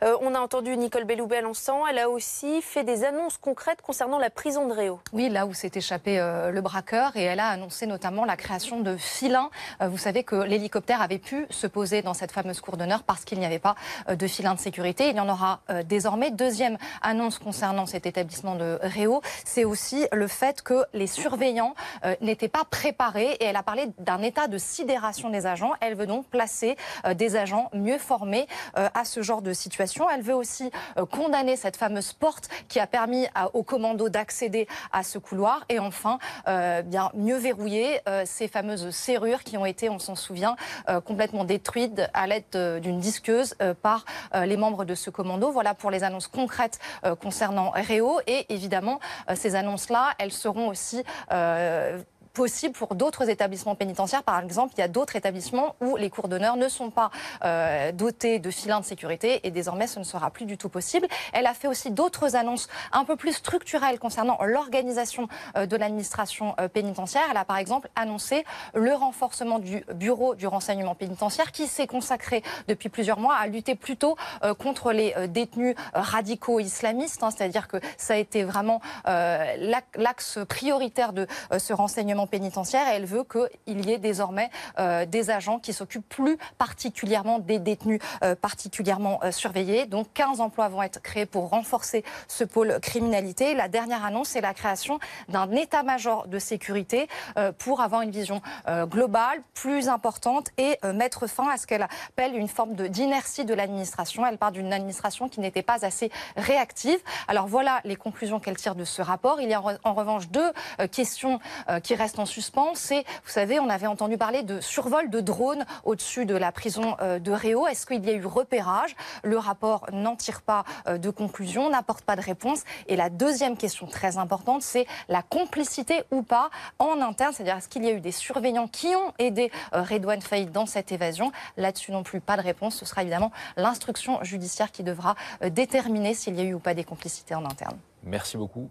On a entendu Nicole Belloubet à l'instant. Elle a aussi fait des annonces concrètes concernant la prison de Réau. Oui, là où s'est échappé le braqueur, et elle a annoncé notamment la création de filins. Vous savez que l'hélicoptère avait pu se poser dans cette fameuse cour d'honneur parce qu'il n'y avait pas de filins de sécurité. Il y en aura désormais. Deuxième annonce concernant cet établissement de Réau, c'est aussi le fait que les surveillants n'étaient pas préparés, et elle a parlé d'un état de sidération des agents. Elle veut donc placer des agents mieux formés à ce genre de situation. Elle veut aussi condamner cette fameuse porte qui a permis aux commandos d'accéder à ce couloir, et enfin bien mieux verrouiller ces fameuses serrures qui ont été, on s'en souvient, complètement détruites à l'aide d'une disqueuse par les membres de ce commando. Voilà pour les annonces concrètes concernant Réau, et évidemment ces annonces-là, elles seront aussi possible pour d'autres établissements pénitentiaires. Par exemple, il y a d'autres établissements où les cours d'honneur ne sont pas dotés de filins de sécurité, et désormais ce ne sera plus du tout possible. Elle a fait aussi d'autres annonces un peu plus structurelles concernant l'organisation de l'administration pénitentiaire. Elle a par exemple annoncé le renforcement du bureau du renseignement pénitentiaire, qui s'est consacré depuis plusieurs mois à lutter plutôt contre les détenus radicaux islamistes, c'est-à-dire que ça a été vraiment l'axe prioritaire de ce renseignement pénitentiaire, et elle veut qu'il y ait désormais des agents qui s'occupent plus particulièrement des détenus particulièrement surveillés. Donc 15 emplois vont être créés pour renforcer ce pôle criminalité. La dernière annonce, c'est la création d'un état-major de sécurité pour avoir une vision globale, plus importante, et mettre fin à ce qu'elle appelle une forme d'inertie de l'administration. Elle parle d'une administration qui n'était pas assez réactive. Alors voilà les conclusions qu'elle tire de ce rapport. Il y a en revanche deux questions qui restent en suspens. C'est, vous savez, on avait entendu parler de survol de drones au-dessus de la prison de Réau. Est-ce qu'il y a eu repérage? Le rapport n'en tire pas de conclusion, n'apporte pas de réponse. Et la deuxième question très importante, c'est la complicité ou pas en interne. C'est-à-dire, est-ce qu'il y a eu des surveillants qui ont aidé Redouane Faïd dans cette évasion? Là-dessus non plus, pas de réponse. Ce sera évidemment l'instruction judiciaire qui devra déterminer s'il y a eu ou pas des complicités en interne. Merci beaucoup.